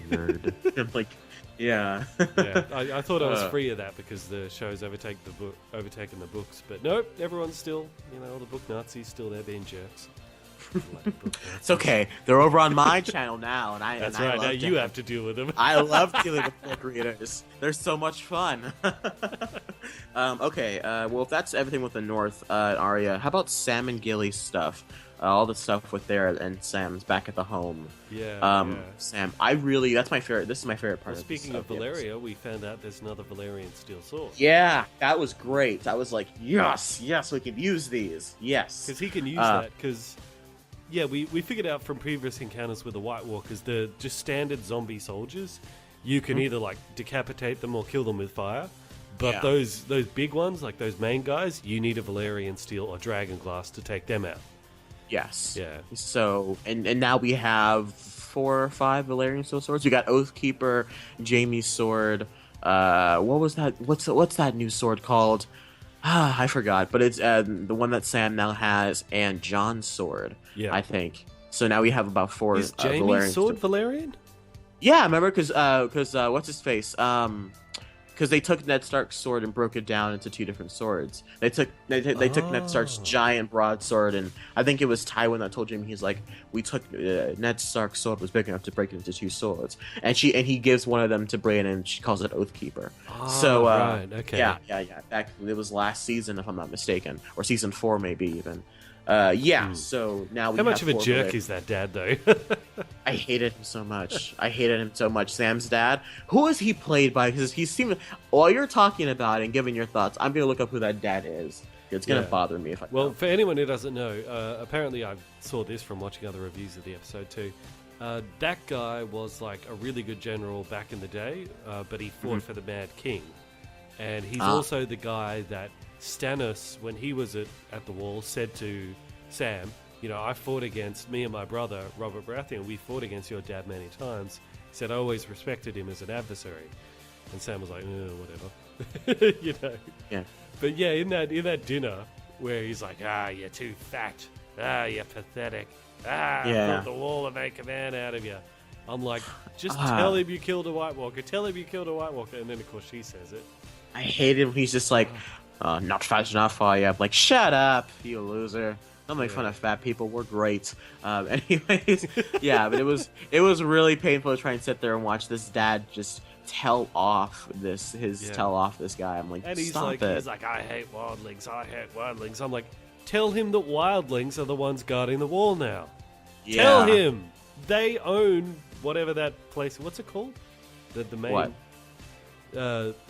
Nerd. I'm like, yeah. Yeah, I thought I was free of that because the show's overtaken the books, but nope, everyone's still, all the book Nazis still there being jerks. Bloody book Nazis. It's okay. They're over on my channel now, and That's I right. love Now you them. have to deal with them. I love dealing with book readers. They're so much fun. Okay, well, if that's everything with the North, Arya, how about Sam and Gilly's stuff? All the stuff with there and Sam's back at the home. Yeah. Sam, that's my favorite. This is my favorite part. Well, speaking of Valeria, we found out there's another Valerian steel sword. Yeah, that was great. I was like, yes, we can use these. Yes, Because he can use that. Because we figured out from previous encounters with the White Walkers, they're just standard zombie soldiers. You can either decapitate them or kill them with fire. But those big ones, like those main guys, you need a Valerian steel or dragon glass to take them out. Yes. Yeah. So, and now we have 4 or 5 Valerian steel swords. We got Oathkeeper, Jaime's sword. What was that? What's that new sword called? I forgot. But it's the one that Sam now has, and Jon's sword. Yeah. I think. So now we have about 4. Is Jaime's Valerian sword Valerian? Yeah, remember because what's his face? Because they took Ned Stark's sword and broke it down into 2 different swords. They took Ned Stark's giant broadsword, and I think it was Tywin that told Jaime, he's like, we took Ned Stark's sword was big enough to break it into 2 swords, and he gives one of them to Bran, and she calls it Oathkeeper. So right, okay, yeah. Back it was last season, if I'm not mistaken, or season 4 maybe even. So now we How much have of a 4 jerk is that dad, though? I hated him so much. Sam's dad. Who is he played by? Because he seemed. While you're talking about it and giving your thoughts, I'm gonna look up who that dad is. It's gonna bother me if I. Well, don't. for anyone who doesn't know, apparently I saw this from watching other reviews of the episode too. That guy was like a really good general back in the day, but he fought for the Mad King, and he's also the guy that Stannis, when he was at the wall, said to Sam, I fought against me and my brother, Robert Baratheon. We fought against your dad many times. He said, I always respected him as an adversary. And Sam was like, whatever. Yeah. But yeah, in that dinner where he's like, you're too fat. You're pathetic. I built the wall to make a man out of you. I'm like, just tell him you killed a White Walker. Tell him you killed a White Walker. And then, of course, she says it. I hate him. He's just like, not fast enough for you. I'm like, shut up, you loser. Don't make fun of fat people. We're great. Anyways, yeah, but it was really painful to try and sit there and watch this dad just tell off this guy. I'm like, and he's stop like, it. He's like, I hate wildlings. I hate wildlings. I'm like, tell him that wildlings are the ones guarding the wall now. Yeah. Tell him they own whatever that place. What's it called? The main. What?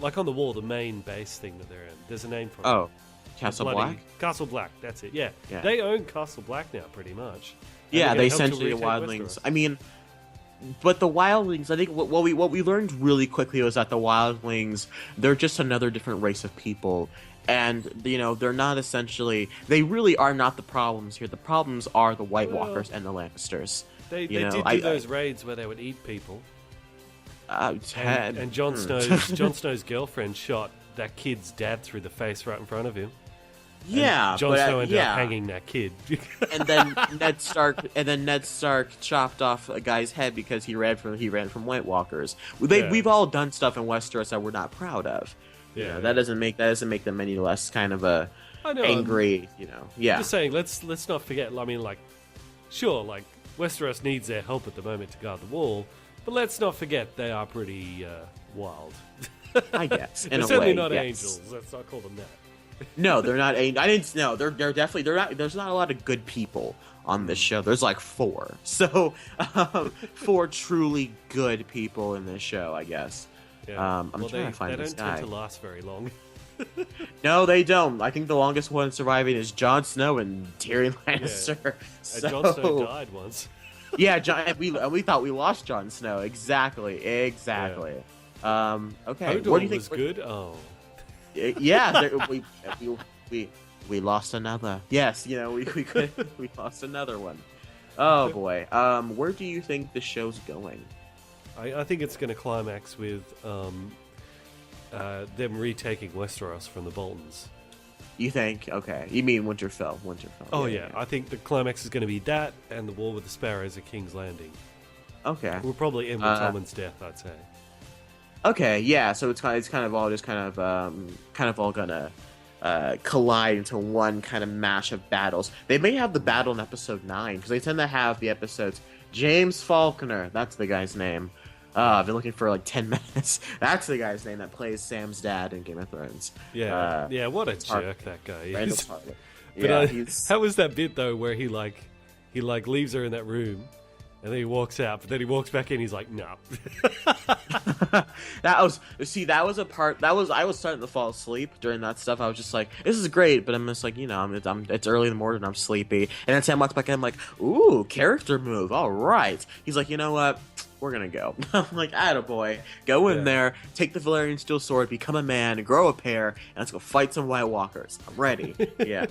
Like on the wall, the main base thing that they're in. There's a name for it. Oh, Castle Black? Castle Black, that's it, yeah. They own Castle Black now, pretty much. Yeah, they essentially wildlings. I mean, but the wildlings, I think what we learned really quickly was that the wildlings, they're just another different race of people. And, you know, they're not essentially... They really are not the problems here. The problems are the White Walkers and the Lannisters. They did do those raids where they would eat people. And Jon Snow's girlfriend shot that kid's dad through the face right in front of him. Yeah, Jon Snow ended up hanging that kid. and then Ned Stark chopped off a guy's head because he ran from White Walkers. We've all done stuff in Westeros that we're not proud of. That doesn't make them any less kind of angry. I'm just saying, let's not forget. I mean, like, sure, like Westeros needs their help at the moment to guard the wall, but let's not forget they are pretty wild. I guess they're certainly not angels. Let's not call them that. No, they're not. I didn't know. They're definitely. They're not. There's not a lot of good people on this show. There's like 4. So 4 truly good people in this show, I guess. Yeah. I'm trying to find this guy. They don't tend to last very long. No, they don't. I think the longest one surviving is Jon Snow and Tyrion Lannister. Yeah. So... And Jon Snow died once. Yeah, we thought we lost Jon Snow. Exactly. Yeah. Okay. Hodor what do you think was good? Oh. Yeah, we lost another. Yes, we lost another one. Oh boy. Where do you think the show's going? I think it's going to climax with them retaking Westeros from the Boltons. You think? Okay. You mean Winterfell? Oh yeah. I think the climax is going to be that, and the War with the Sparrows at King's Landing. Okay. We'll probably end with Tommen's death, I'd say. Okay, yeah. So it's kind of all gonna collide into one kind of mash of battles. They may have the battle in episode 9 because they tend to have the episodes. James Faulkner, that's the guy's name. I've been looking for like 10 minutes. That's the guy's name that plays Sam's dad in Game of Thrones. Yeah, what a jerk that guy is. But how was that bit though, where he leaves her in that room? And then he walks out, but then he walks back in. He's like, "No." That was a part. I was starting to fall asleep during that stuff. I was just like, "This is great," but I'm just like, it's early in the morning. I'm sleepy, and then Sam walks back in. I'm like, "Ooh, character move. All right." He's like, "You know what? We're gonna go." I'm like, "Attaboy. Go in there, take the Valyrian steel sword, become a man, grow a pair, and let's go fight some White Walkers. I'm ready." Yeah.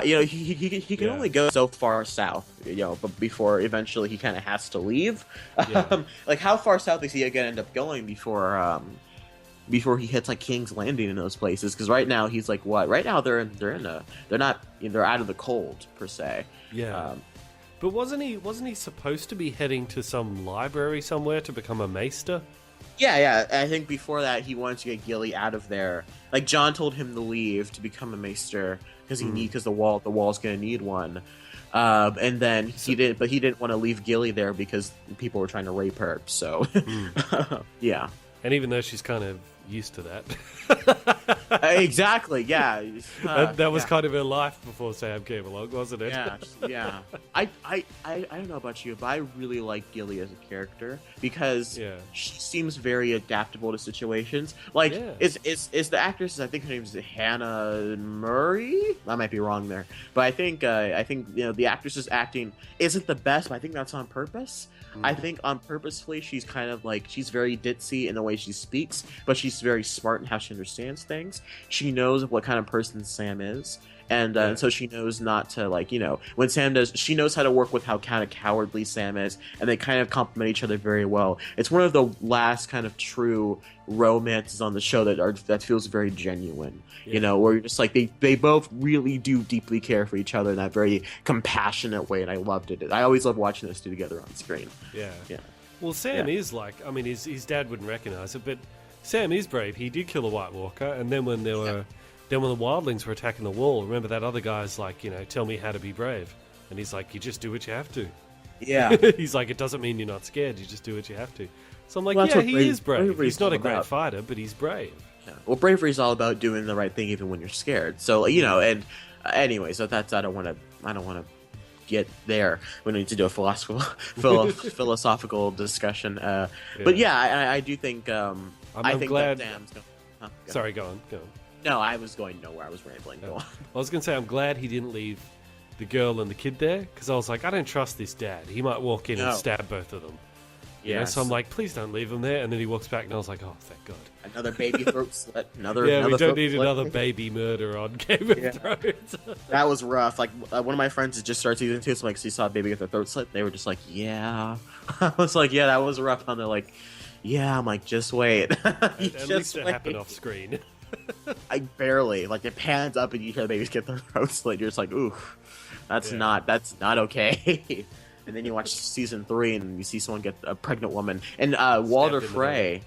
He can only go so far south, but before eventually he kind of has to leave. Yeah. Like how far south is he gonna end up going before he hits like King's Landing in those places? Because right now he's like what? Right now they're out of the cold per se. Yeah. But wasn't he supposed to be heading to some library somewhere to become a maester? Yeah. I think before that he wanted to get Gilly out of there. Like Jon told him to leave to become a maester because the wall's gonna need one. And then he didn't want to leave Gilly there because people were trying to rape her. So yeah. And even though she's kind of used to that. Exactly, yeah. That was kind of her life before Sam came along, wasn't it? Yeah. I don't know about you, but I really like Gilly as a character because she seems very adaptable to situations. Like, is the actress? I think her name is Hannah Murray. I might be wrong there, but I think the actress's acting isn't the best. But I think that's on purpose. I think on purposefully she's kind of like she's very ditzy in the way she speaks, but she she's very smart in how she understands things. She knows what kind of person Sam is. And so she knows not to, like, when Sam does, she knows how to work with how kind of cowardly Sam is, and they kind of complement each other very well. It's one of the last kind of true romances on the show that feels very genuine, where you're just like, they both really do deeply care for each other in that very compassionate way, and I loved it. I always love watching those two together on screen. Yeah. Well, Sam is like, I mean, his dad wouldn't recognize it, but Sam is brave. He did kill a White Walker, and then when there were... Then when the wildlings were attacking the wall, remember that other guy's like, tell me how to be brave. And he's like, you just do what you have to. Yeah. He's like, it doesn't mean you're not scared, you just do what you have to. So I'm like, he is brave. He's not a great fighter, but he's brave. Yeah. Well, bravery is all about doing the right thing even when you're scared. So, and anyway, so that's, I don't want to get there. We need to do a philosophical discussion. But yeah, I do think, I'm think glad... that Sam's going... Sorry, go on. No, I was going nowhere. I was rambling. Go on. I was going to say, I'm glad he didn't leave the girl and the kid there, because I was like, I don't trust this dad. He might walk in and stab both of them. Yeah. So I'm like, please don't leave him there. And then he walks back, and I was like, oh, thank God. Another baby throat slit. Another we don't need another baby murder on Game of Thrones. That was rough. Like, one of my friends had just started season 2, so like, she saw a baby get their throat slit. They were just like, yeah. I was like, yeah, that was rough. And they're like, yeah. I'm like, just wait. At least it happened off screen. I barely, like, it pans up and you hear the babies get their throats slit. You're just like, ooh, that's not okay. And then you watch season 3 and you see someone get a pregnant woman. And Walter Frey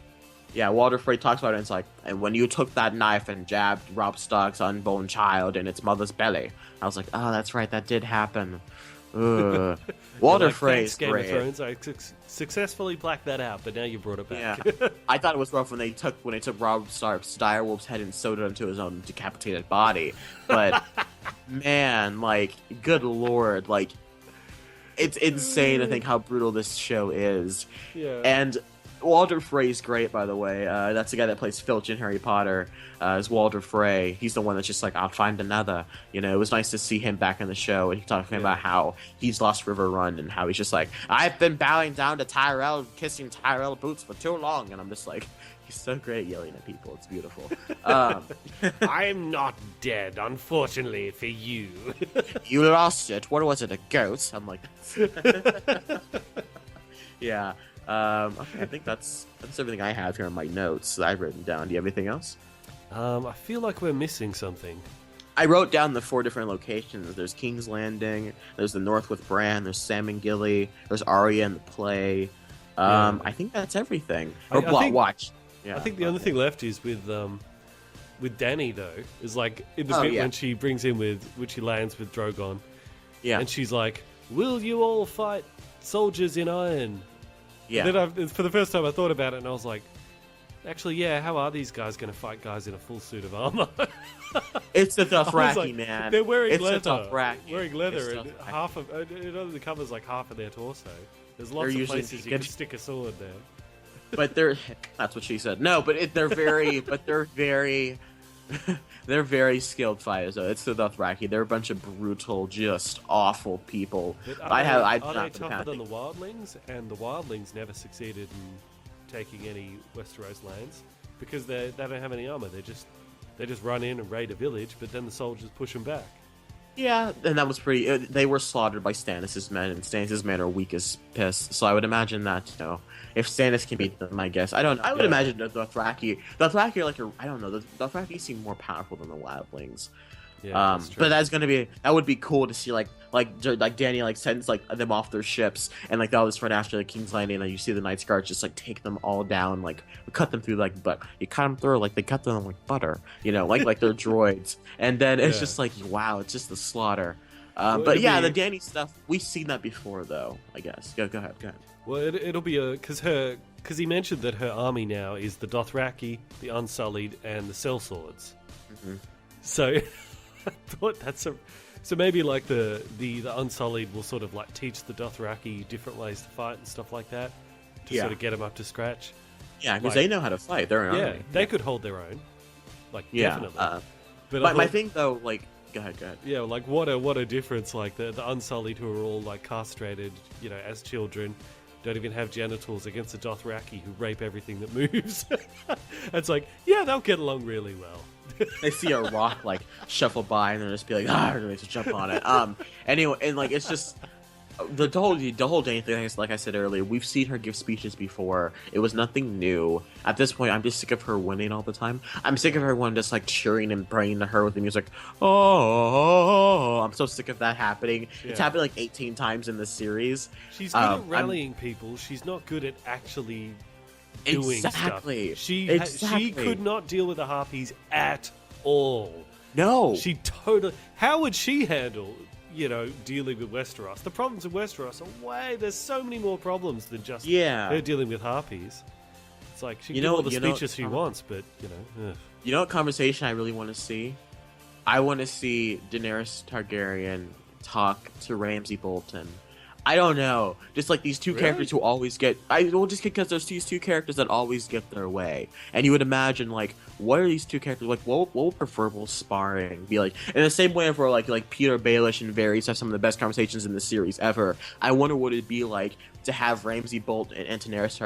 talks about it, and it's like, and when you took that knife and jabbed Robb Stark's unborn child in its mother's belly, I was like, oh, that's right, that did happen. Walter Frey's Game great. of Thrones, I successfully blacked that out, but now you brought it back. Yeah. I thought it was rough when they took Robb Stark's direwolf's head and sewed it onto his own decapitated body. But man, like, good lord, like, it's insane to think how brutal this show is. Yeah. And Walter Frey's great, by the way. That's the guy that plays Filch in Harry Potter. Is Walter Frey. He's the one that's just like, I'll find another. It was nice to see him back in the show, and he's talking about how he's lost River Run, and how he's just like, I've been bowing down to Tyrell, kissing Tyrell boots for too long, and I'm just like, he's so great at yelling at people. It's beautiful. I'm not dead, unfortunately for you. You lost it. What was it, a ghost? I'm like, yeah. Okay, I think that's everything I have here in my notes that I've written down. Do you have anything else? I feel like we're missing something. I wrote down the 4 different locations. There's King's Landing, there's the North with Bran, there's Sam and Gilly, there's Arya and the play. I think that's everything. Watch. Yeah, I think the only thing left is with Dany, though, is like in the bit when she when she lands with Drogon. Yeah. And she's like, will you all fight soldiers in iron? Yeah. And then for the first time I thought about it, and I was like, actually, yeah, how are these guys going to fight guys in a full suit of armor? It's the Dothraki, man. They're wearing leather. The Dothraki. Wearing leather, and it only covers like half of their torso. There's lots of places you can stick a sword there. But that's what she said. No, but they're very skilled fighters, though. It's the Dothraki. They're a bunch of brutal, just awful people. Are they tougher than the Wildlings? And the Wildlings never succeeded in taking any Westeros lands because they don't have any armor. They just run in and raid a village, but then the soldiers push them back. Yeah, and that was pretty. They were slaughtered by Stannis' men, and Stannis' men are weak as piss. So I would imagine that if Stannis can beat them, I guess I don't. I would imagine the Dothraki are like I don't know. The Dothraki seem more powerful than the Wildlings. Yeah, but that would be cool to see like Dany sends them off their ships, and they all just run after the King's Landing, and you see the Night Guards just take them all down, cut them through but you cut them through they cut them like butter, like they're droids, and then it's just wow, it's just the slaughter. But yeah, the Dany stuff, we've seen that before though, I guess. Go ahead. Well, it'll be because he mentioned that her army now is the Dothraki, the Unsullied, and the Sellswords. Mm-hmm. So I thought so maybe the Unsullied will sort of teach the Dothraki different ways to fight and stuff like that to sort of get them up to scratch. Yeah, because they know how to fight. They're an army. They could hold their own. Definitely. But my thing though, go ahead. Yeah, what a difference! The Unsullied who are all castrated, as children, don't even have genitals against the Dothraki who rape everything that moves. It's like, yeah, they'll get along really well. They see a rock like shuffle by and they'll just be like, let's jump on it. Anyway, and like it's just the whole Dany thing is, like I said earlier, we've seen her give speeches before. It was nothing new. At this point, I'm just sick of her winning all the time. I'm sick of everyone just like cheering and praying to her with the music. Oh, I'm so sick of that happening. Yeah. It's happened like 18 times in this series. She's good at rallying people. She's not good at actually doing stuff. She could not deal with the Harpies at all. No. She totally... How would she handle... dealing with Westeros? The problems in Westeros are there's so many more problems than just her dealing with Harpies. It's like she can give all the speeches she wants, but ugh. You know what conversation I really want to see? I want to see Daenerys Targaryen talk to Ramsay Bolton. I don't know. Just like these two characters who always get... just because there's these two characters that always get their way. And you would imagine, like, what are these two characters... Like, what would preferable sparring be like? In the same way for, like Peter Baelish and Varys have some of the best conversations in the series ever. I wonder what it'd be like to have Ramsay Bolton and Daenerys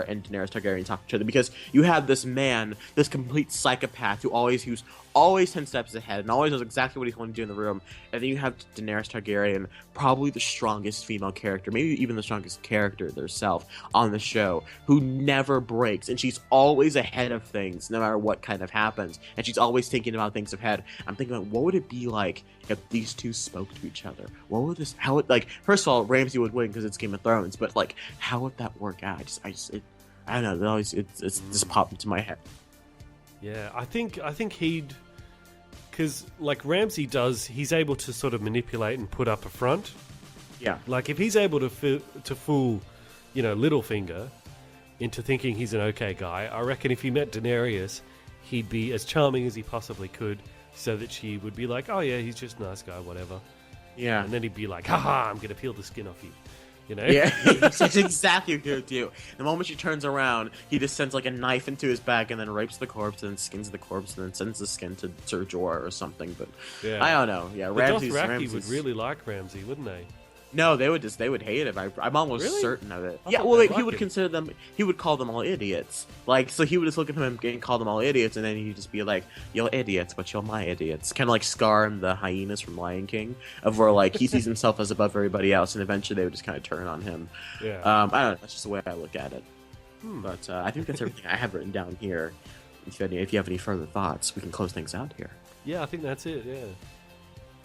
Targaryen talk to each other. Because you have this man, this complete psychopath who's always 10 steps ahead and always knows exactly what he's going to do in the room. And then you have Daenerys Targaryen, probably the strongest female character, maybe even the strongest character herself on the show, who never breaks. And she's always ahead of things, no matter what kind of happens. And she's always thinking about things ahead. I'm thinking about what would it be like if these two spoke to each other? First of all, Ramsay would win because it's Game of Thrones, but like, how would that work out? I don't know. It's just popped into my head. Yeah, I think he'd... Because, like, Ramsay does, he's able to sort of manipulate and put up a front. Yeah. Like, if he's able to fool, Littlefinger into thinking he's an okay guy, I reckon if he met Daenerys, he'd be as charming as he possibly could, so that she would be like, oh yeah, he's just a nice guy, whatever. Yeah. And then he'd be like, haha, I'm going to peel the skin off you. Yeah, that's exactly what he would do. The moment she turns around, he just sends like a knife into his back and then rapes the corpse and then skins the corpse and then sends the skin to Ser Jorah or something. But yeah. I don't know. Yeah, Ramsay would really like Ramsay, wouldn't they? No, they would hate him. I'm almost certain of it. Yeah, he would consider them. He would call them all idiots. Like, so he would just look at them and call them all idiots, and then he'd just be like, "You're idiots, but you're my idiots." Kind of like Scar and the hyenas from Lion King, of where like he sees himself as above everybody else, and eventually they would just kind of turn on him. Yeah. I don't know. That's just the way I look at it. But I think that's everything I have written down here. If you have any further thoughts, we can close things out here. Yeah, I think that's it. Yeah.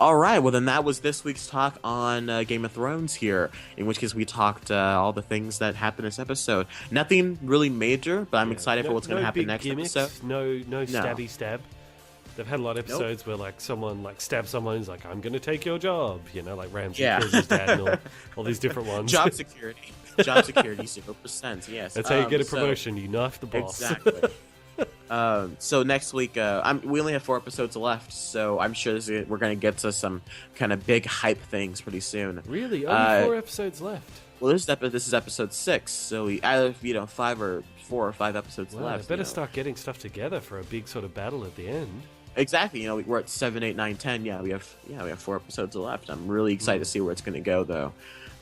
All right, well then that was this week's talk on Game of Thrones here, in which case we talked all the things that happened in this episode. Nothing really major, but I'm excited for what's going to happen next episode. No stabby stab. They've had a lot of episodes where like someone like stabs someone who's like, I'm going to take your job, like Ramsay kills his dad and all these different ones. Job security, 0%, yes. That's how you get a promotion, you knife the boss. Exactly. So next week, we only have 4 episodes left, so I'm sure we're going to get to some kind of big hype things pretty soon. Really? Only 4 episodes left? Well, this is episode 6, so we either 4 or 5 episodes left. Better start getting stuff together for a big sort of battle at the end. Exactly. We're at 7, 8, 9, 10. Yeah, we have 4 episodes left. I'm really excited to see where it's going to go, though.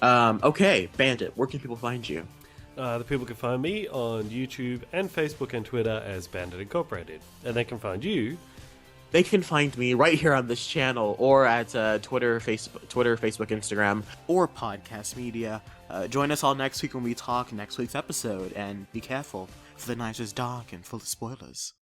Okay, Bandit, where can people find you? The people can find me on YouTube and Facebook and Twitter as Bandit Incorporated. And they can find you. They can find me right here on this channel or at Twitter, Facebook, Instagram, or Podcast Media. Join us all next week when we talk next week's episode. And be careful, for the night is dark and full of spoilers.